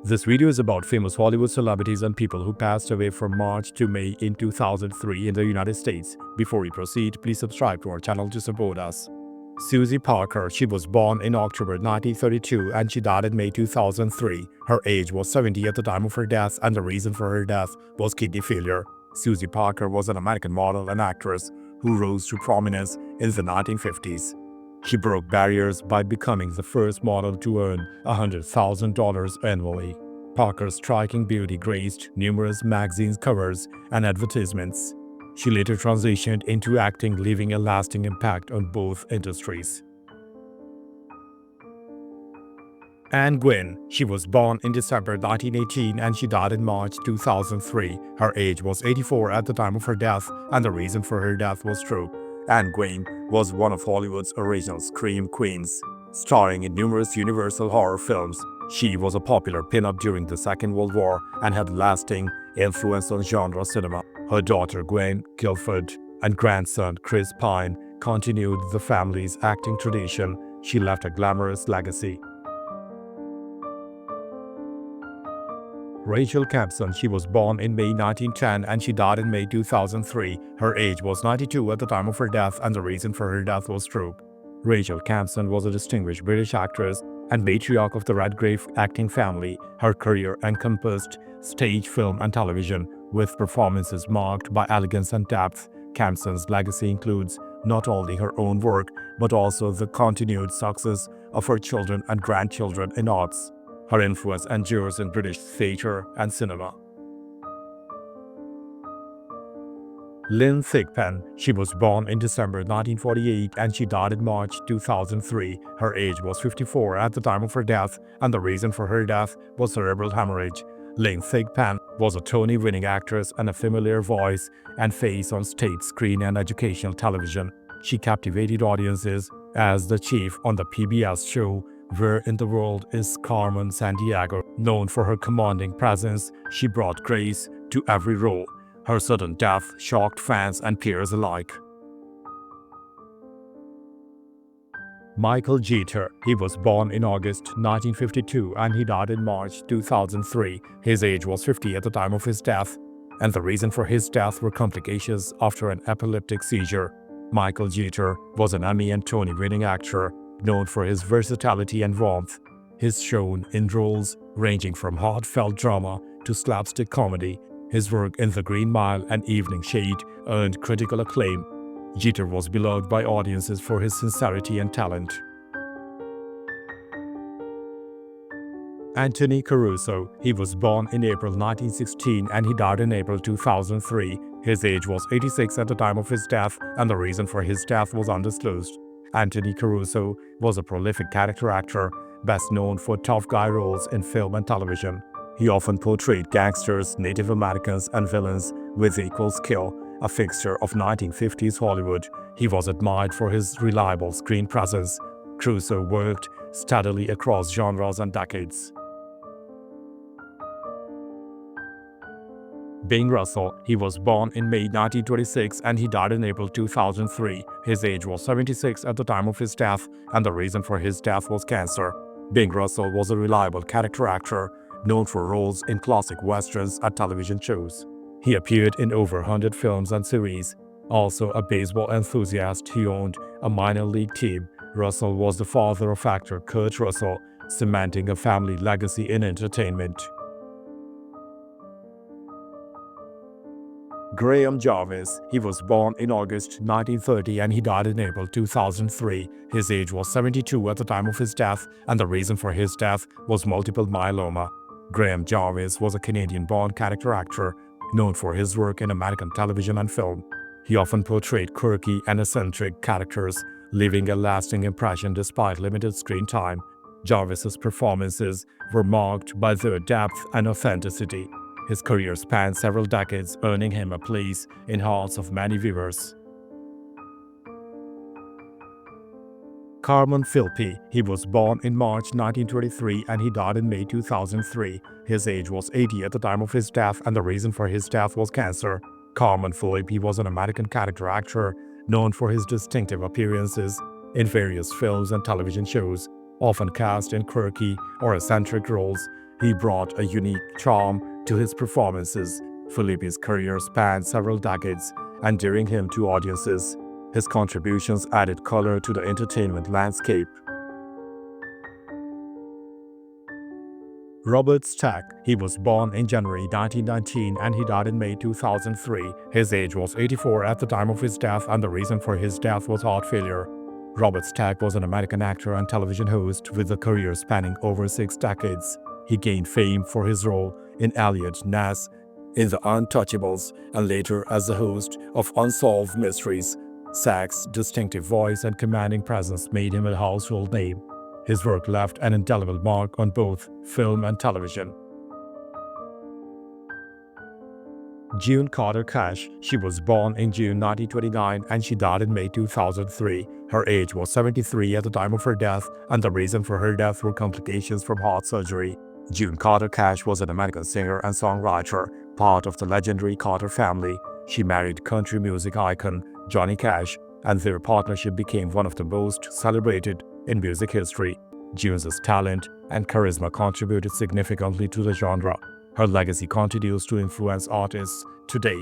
This video is about famous Hollywood celebrities and people who passed away from March to May in 2003 in the United States. Before we proceed, please subscribe to our channel to support us. Susie Parker, she was born in October 1932 and she died in May 2003. Her age was 70 at the time of her death, and the reason for her death was kidney failure. Susie Parker was an American model and actress who rose to prominence in the 1950s. She broke barriers by becoming the first model to earn $100,000 annually. Parker's striking beauty graced numerous magazine covers and advertisements. She later transitioned into acting, leaving a lasting impact on both industries. Anne Gwynn, she was born in December 1918 and she died in March 2003. Her age was 84 at the time of her death, and the reason for her death was stroke. Anne Gwynn was one of Hollywood's original scream queens, starring in numerous Universal horror films. She was a popular pin-up during the Second World War and had lasting influence on genre cinema. Her daughter Gwen Guilford and grandson Chris Pine continued the family's acting tradition. She left a glamorous legacy. Rachel Campson, she was born in May 1910 and she died in May 2003. Her age was 92 at the time of her death, and the reason for her death was stroke. Rachel Campson was a distinguished British actress and matriarch of the Redgrave acting family. Her career encompassed stage, film, and television, with performances marked by elegance and depth. Campson's legacy includes not only her own work, but also the continued success of her children and grandchildren in arts. Her influence endures in British theatre and cinema. Lynn Sigpen, she was born in December 1948 and she died in March 2003. Her age was 54 at the time of her death, and the reason for her death was cerebral hemorrhage. Lynn Sigpen was a Tony-winning actress and a familiar voice and face on stage, screen, and educational television. She captivated audiences as the chief on the PBS show Where in the World is Carmen Sandiego. Known for her commanding presence, she brought grace to every role. Her sudden death shocked fans and peers alike. Michael Jeter, he was born in August 1952 and he died in March 2003. His age was 50 at the time of his death, and the reason for his death were complications after an epileptic seizure. Michael Jeter was an Emmy and Tony-winning actor, known for his versatility and warmth. He's shown in roles ranging from heartfelt drama to slapstick comedy. His work in The Green Mile and Evening Shade earned critical acclaim. Jeter was beloved by audiences for his sincerity and talent. Anthony Caruso, he was born in April 1916 and he died in April 2003. His age was 86 at the time of his death, and the reason for his death was undisclosed. Anthony Caruso was a prolific character actor, best known for tough guy roles in film and television. He often portrayed gangsters, Native Americans, and villains with equal skill, a fixture of 1950s Hollywood. He was admired for his reliable screen presence. Caruso worked steadily across genres and decades. Bing Russell, he was born in May 1926 and he died in April 2003. His age was 76 at the time of his death, and the reason for his death was cancer. Bing Russell was a reliable character actor, known for roles in classic westerns and television shows. He appeared in over 100 films and series. Also a baseball enthusiast, he owned a minor league team. Russell was the father of actor Kurt Russell, cementing a family legacy in entertainment. Graham Jarvis, he was born in August 1930 and he died in April 2003. His age was 72 at the time of his death, and the reason for his death was multiple myeloma. Graham Jarvis was a Canadian-born character actor, known for his work in American television and film. He often portrayed quirky and eccentric characters, leaving a lasting impression despite limited screen time. Jarvis's performances were marked by their depth and authenticity. His career spanned several decades, earning him a place in hearts of many viewers. Carmen Philippi, he was born in March 1923 and he died in May 2003. His age was 80 at the time of his death, and the reason for his death was cancer. Carmen Philippi was an American character actor, known for his distinctive appearances in various films and television shows. Often cast in quirky or eccentric roles, He brought a unique charm to his performances. Philippi's career spanned several decades, endearing him to audiences. His contributions added color to the entertainment landscape. Robert Stack. He was born in January 1919 and he died in May 2003. His age was 84 at the time of his death, and the reason for his death was heart failure. Robert Stack was an American actor and television host with a career spanning over 6 decades. He gained fame for his role in Elliot Ness in The Untouchables and later as the host of Unsolved Mysteries. Stack's distinctive voice and commanding presence made him a household name. His work left an indelible mark on both film and television. June Carter Cash. She was born in June 1929 and she died in May 2003. Her age was 73 at the time of her death, and the reason for her death were complications from heart surgery. June Carter Cash was an American singer and songwriter, part of the legendary Carter family. She married country music icon Johnny Cash, and their partnership became one of the most celebrated in music history. June's talent and charisma contributed significantly to the genre. Her legacy continues to influence artists today.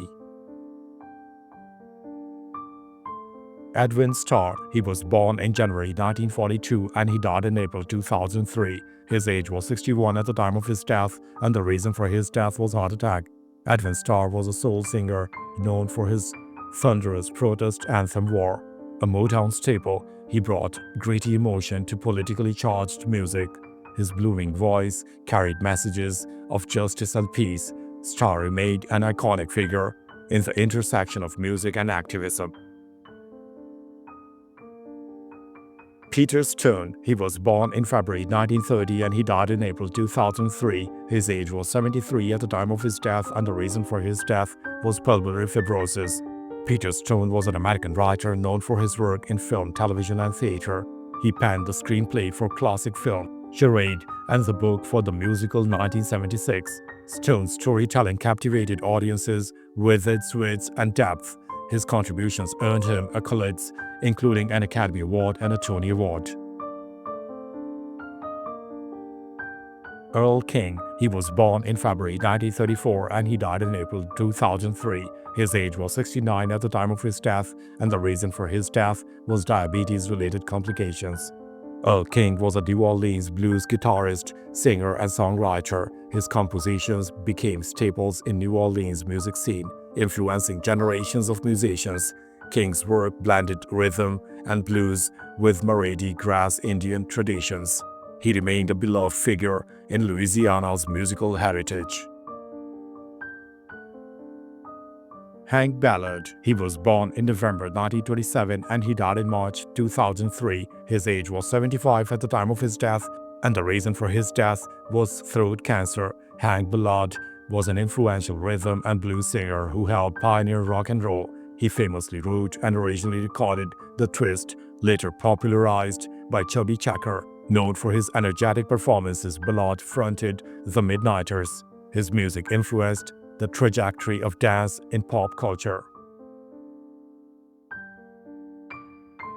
Edwin Starr. He was born in January 1942 and he died in April 2003. His age was 61 at the time of his death, and the reason for his death was heart attack. Edwin Starr was a soul singer known for his thunderous protest anthem War. A Motown staple, he brought gritty emotion to politically charged music. His booming voice carried messages of justice and peace. Starr remained an iconic figure in the intersection of music and activism. Peter Stone. He was born in February 1930 and he died in April 2003. His age was 73 at the time of his death, and the reason for his death was pulmonary fibrosis. Peter Stone was an American writer known for his work in film, television, and theater. He penned the screenplay for classic film Charade and the book for the musical 1976. Stone's storytelling captivated audiences with its wit and depth. His contributions earned him accolades, including an Academy Award and a Tony Award. Earl King. He was born in February 1934 and he died in April 2003. His age was 69 at the time of his death, and the reason for his death was diabetes-related complications. Earl King was a New Orleans blues guitarist, singer, and songwriter. His compositions became staples in New Orleans music scene, influencing generations of musicians. King's work blended rhythm and blues with Mardi Gras Indian traditions. He remained a beloved figure in Louisiana's musical heritage. Hank Ballard. He was born in November 1927 and he died in March 2003. His age was 75 at the time of his death, and the reason for his death was throat cancer. Hank Ballard was an influential rhythm and blues singer who helped pioneer rock and roll. He famously wrote and originally recorded The Twist, later popularized by Chubby Checker. Known for his energetic performances, Ballard fronted the Midnighters. His music influenced the trajectory of dance in pop culture.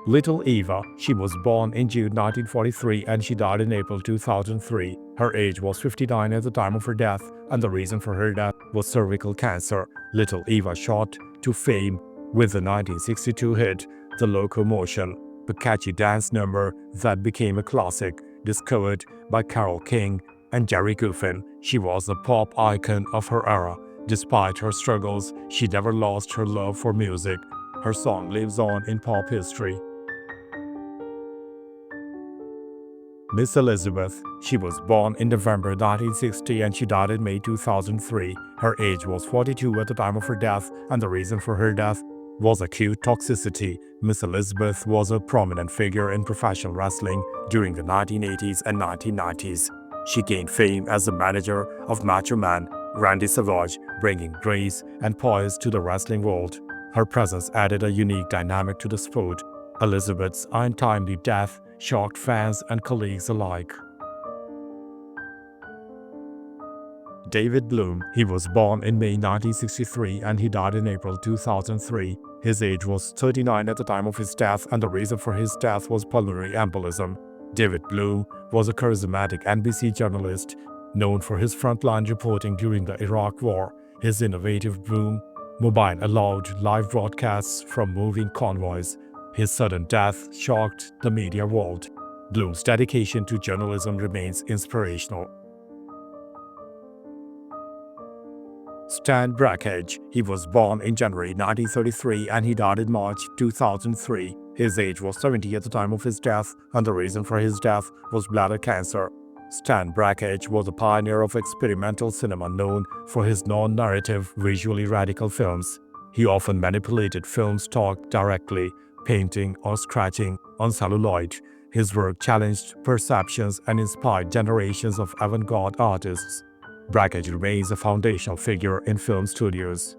Little Eva. She was born in June 1943 and she died in April 2003. Her age was 59 at the time of her death, and the reason for her death was cervical cancer. Little Eva shot to fame with the 1962 hit The Locomotion, a catchy dance number that became a classic, discovered by Carole King and Jerry Goffin. She was a pop icon of her era. Despite her struggles, she never lost her love for music. Her song lives on in pop history. Miss Elizabeth. She was born in November 1960 and she died in May 2003. Her age was 42 at the time of her death, and the reason for her death was acute toxicity. Miss Elizabeth was a prominent figure in professional wrestling during the 1980s and 1990s. She gained fame as the manager of Macho Man Randy Savage, bringing grace and poise to the wrestling world. Her presence added a unique dynamic to the sport. Elizabeth's untimely death shocked fans and colleagues alike. David Bloom. He was born in May 1963 and he died in April 2003. His age was 39 at the time of his death, and the reason for his death was pulmonary embolism. David Bloom was a charismatic NBC journalist Known for his frontline reporting during the Iraq War, his innovative Boom mobile allowed live broadcasts from moving convoys. His sudden death shocked the media world. Bloom's dedication to journalism remains inspirational. Stan Brackage. He was born in January 1933 and he died in March 2003. His age was 70 at the time of his death, and the reason for his death was bladder cancer. Stan Brackage was a pioneer of experimental cinema known for his non-narrative, visually radical films. He often manipulated film stock directly, painting or scratching on celluloid. His work challenged perceptions and inspired generations of avant-garde artists. Brackage remains a foundational figure in film studios.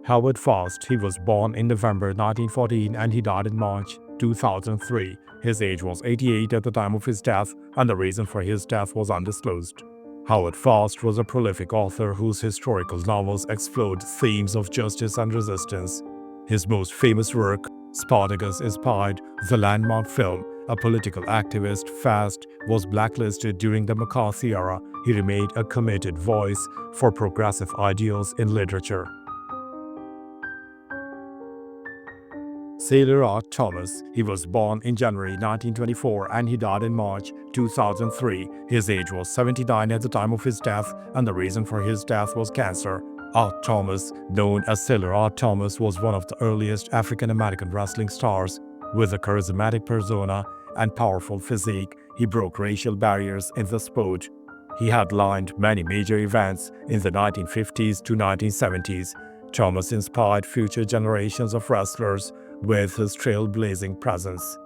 Howard Fast. He was born in November 1914 and he died in March 2003. His age was 88 at the time of his death, and the reason for his death was undisclosed. Howard Fast was a prolific author whose historical novels explored themes of justice and resistance. His most famous work, Spartacus, inspired the landmark film. A political activist, Fast was blacklisted during the McCarthy era. He remained a committed voice for progressive ideals in literature. Sailor Art Thomas. He was born in January 1924 and he died in March 2003. His age was 79 at the time of his death, and the reason for his death was cancer. Art Thomas, known as Sailor Art Thomas, was one of the earliest African-American wrestling stars. With a charismatic persona and powerful physique, he broke racial barriers in the sport. He headlined many major events in the 1950s to 1970s. Thomas inspired future generations of wrestlers with his trailblazing presence.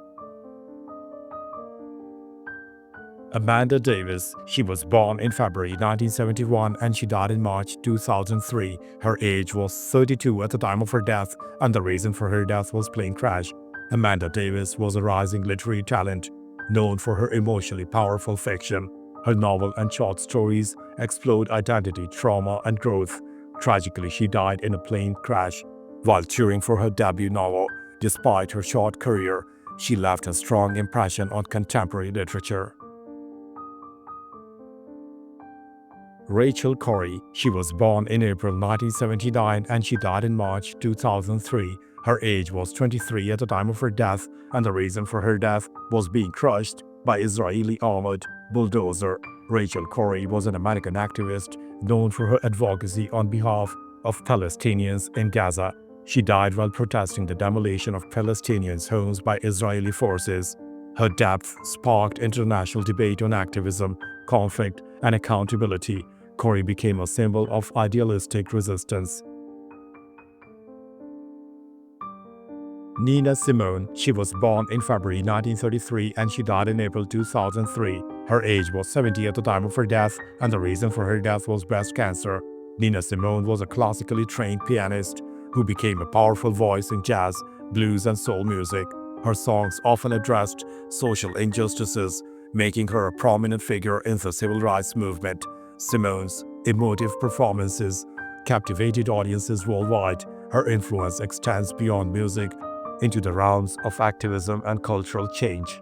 Amanda Davis. She was born in February 1971 and she died in March 2003. Her age was 32 at the time of her death, and the reason for her death was plane crash. Amanda Davis was a rising literary talent, known for her emotionally powerful fiction. Her novel and short stories explored identity, trauma, and growth. Tragically, she died in a plane crash while touring for her debut novel. Despite her short career, she left a strong impression on contemporary literature. Rachel Corrie. She was born in April 1979 and she died in March 2003. Her age was 23 at the time of her death, and the reason for her death was being crushed by Israeli armored bulldozer. Rachel Corrie was an American activist known for her advocacy on behalf of Palestinians in Gaza. She died while protesting the demolition of Palestinians' homes by Israeli forces. Her death sparked international debate on activism, conflict, and accountability. Corrie became a symbol of idealistic resistance. Nina Simone. She was born in February 1933 and she died in April 2003. Her age was 70 at the time of her death, and the reason for her death was breast cancer. Nina Simone was a classically trained pianist who became a powerful voice in jazz, blues, and soul music. Her songs often addressed social injustices, making her a prominent figure in the civil rights movement. Simone's emotive performances captivated audiences worldwide. Her influence extends beyond music into the realms of activism and cultural change.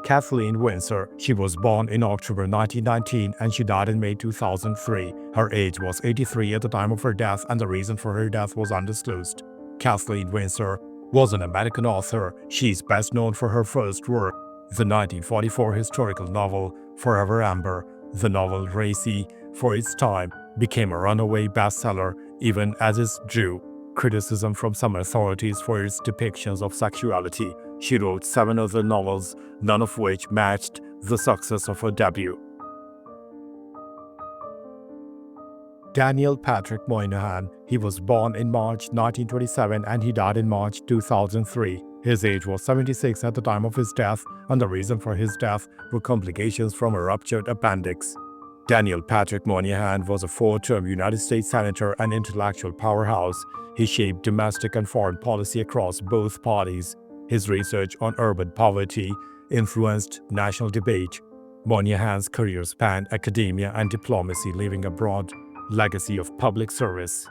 Kathleen Winsor. She was born in October 1919 and she died in May 2003. Her age was 83 at the time of her death, and the reason for her death was undisclosed. Kathleen Winsor was an American author. She is best known for her first work, the 1944 historical novel Forever Amber. The novel, racy for its time, became a runaway bestseller, even as it drew criticism from some authorities for its depictions of sexuality. She wrote 7 other novels, none of which matched the success of her debut. Daniel Patrick Monahan. He was born in March 1927 and he died in March 2003. His age was 76 at the time of his death, and the reason for his death were complications from a ruptured appendix. Daniel Patrick Monahan was a 4-term United States Senator and intellectual powerhouse. He shaped domestic and foreign policy across both parties. His research on urban poverty influenced national debate. Monahan's career spanned academia and diplomacy, leaving a broad legacy of public service.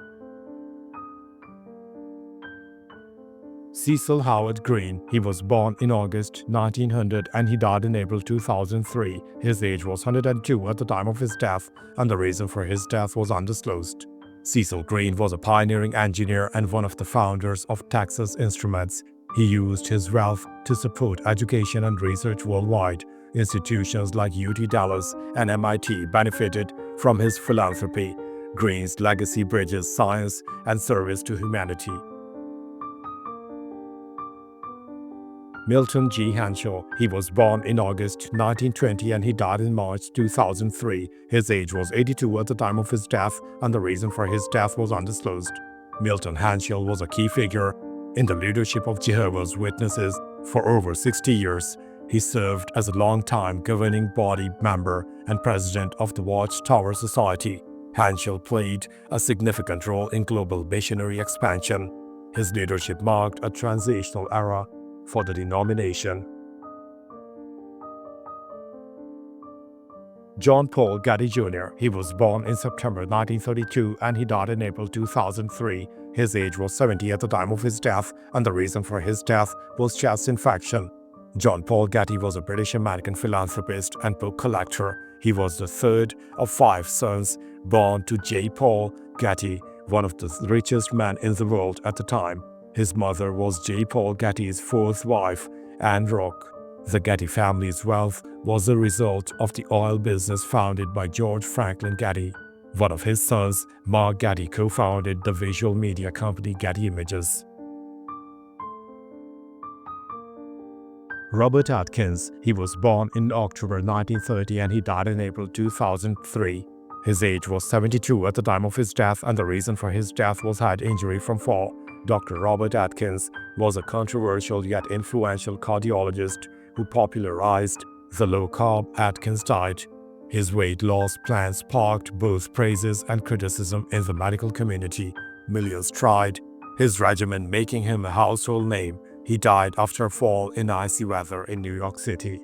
Cecil Howard Green, he was born in August 1900 and he died in April 2003. His age was 102 at the time of his death, and the reason for his death was undisclosed. Cecil Green was a pioneering engineer and one of the founders of Texas Instruments. He used his wealth to support education and research worldwide. Institutions like UT Dallas and MIT benefited from his philanthropy. Green's legacy bridges science and service to humanity. Milton G Hansel, he was born in August 1920 and he died in March 2003. His age was 82 at the time of his death, and the reason for his death was undisclosed. Milton Hansel was a key figure in the leadership of Jehovah's Witnesses for over 60 years. He served as a long-time governing body member and president of the Watchtower Society. Hansel played a significant role in global missionary expansion. His leadership marked a transitional era for the denomination. John Paul Gaddy Jr., he was born in September 1932 and he died in April 2003. His age was 70 at the time of his death, and the reason for his death was chest infection. John Paul Getty was a British-American philanthropist and book collector. He was the third of 5 sons born to J. Paul Getty, one of the richest men in the world at the time. His mother was J. Paul Getty's 4th wife, Anne Rock. The Getty family's wealth was the result of the oil business founded by George Franklin Getty. One of his sons, Mark Getty, co-founded the visual media company Getty Images. Robert Atkins, he was born in October 1930 and he died in April 2003. His age was 72 at the time of his death, and the reason for his death was head injury from fall. Dr. Robert Atkins was a controversial yet influential cardiologist who popularized the low-carb Atkins diet. His weight loss plan sparked both praises and criticism in the medical community. Millions tried his regimen, making him a household name. He died after a fall in icy weather in New York City.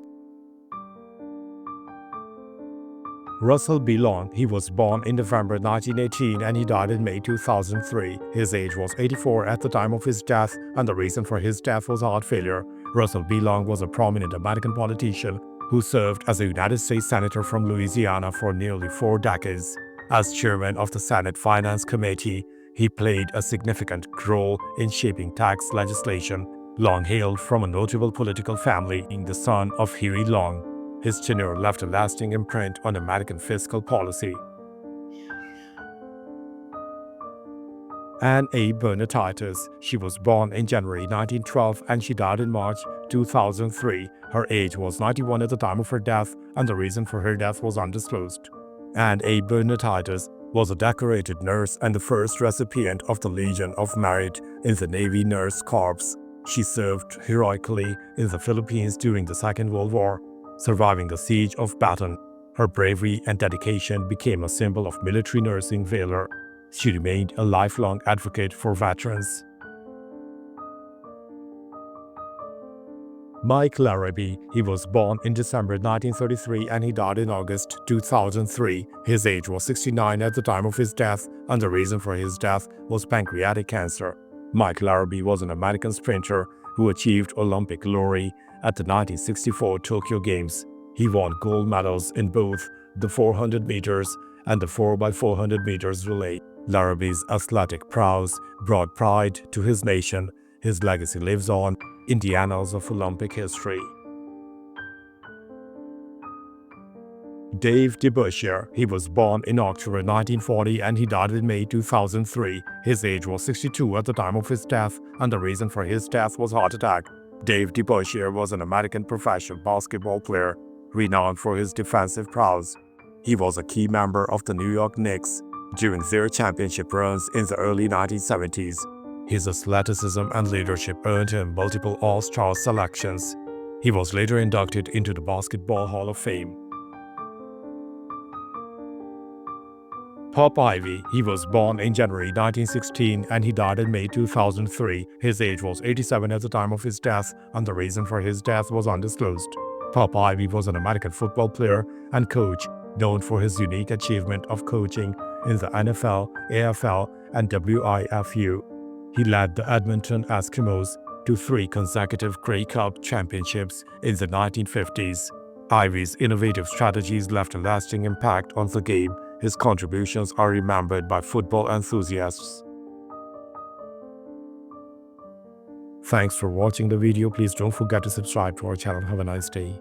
Russell B. Long, he was born in November 1918 and he died in May 2003. His age was 84 at the time of his death, and the reason for his death was heart failure. Russell B. Long was a prominent American politician who served as a United States Senator from Louisiana for nearly 4 decades. As chairman of the Senate Finance Committee, he played a significant role in shaping tax legislation. Long hailed from a notable political family, being the son of Huey Long. His tenure left a lasting imprint on American fiscal policy. Anne A. Beningitis, she was born in January 1912 and she died in March 2003. Her age was 91 at the time of her death, and the reason for her death was undisclosed. Anne A. Beningitis was a decorated nurse and the first recipient of the Legion of Merit in the Navy Nurse Corps. She served heroically in the Philippines during the Second World War, surviving the siege of Bataan. Her bravery and dedication became a symbol of military nursing valor. She remained a lifelong advocate for veterans. Mike LaRabba, he was born in December 1933 and he died in August 2003. His age was 69 at the time of his death, and the reason for his death was pancreatic cancer. Mike LaRabba was an American sprinter who achieved Olympic glory at the 1964 Tokyo Games. He won gold medals in both the 400 meters and the 4x400 meters relay. LaRabba's athletic prowess brought pride to his nation. His legacy lives on in the annals of Olympic history. Dave DeBose, he was born in October 1940 and he died in May 2003. His age was 62 at the time of his death, and the reason for his death was heart attack. Dave DeBose was an American professional basketball player renowned for his defensive prowess. He was a key member of the New York Knicks during their championship runs in the early 1970s. His athleticism and leadership earned him multiple All-Star selections. He was later inducted into the Basketball Hall of Fame. Pop Ivy, he was born in January 1916 and he died in May 2003. His age was 87 at the time of his death, and the reason for his death was undisclosed. Pop Ivy was an American football player and coach known for his unique achievement of coaching in the NFL, AFL, and WIFU. He led the Edmonton Eskimos to 3 consecutive Grey Cup championships in the 1950s. Ivy's innovative strategies left a lasting impact on the game. His contributions are remembered by football enthusiasts. Thanks for watching the video. Please don't forget to subscribe to our channel. Have a nice day.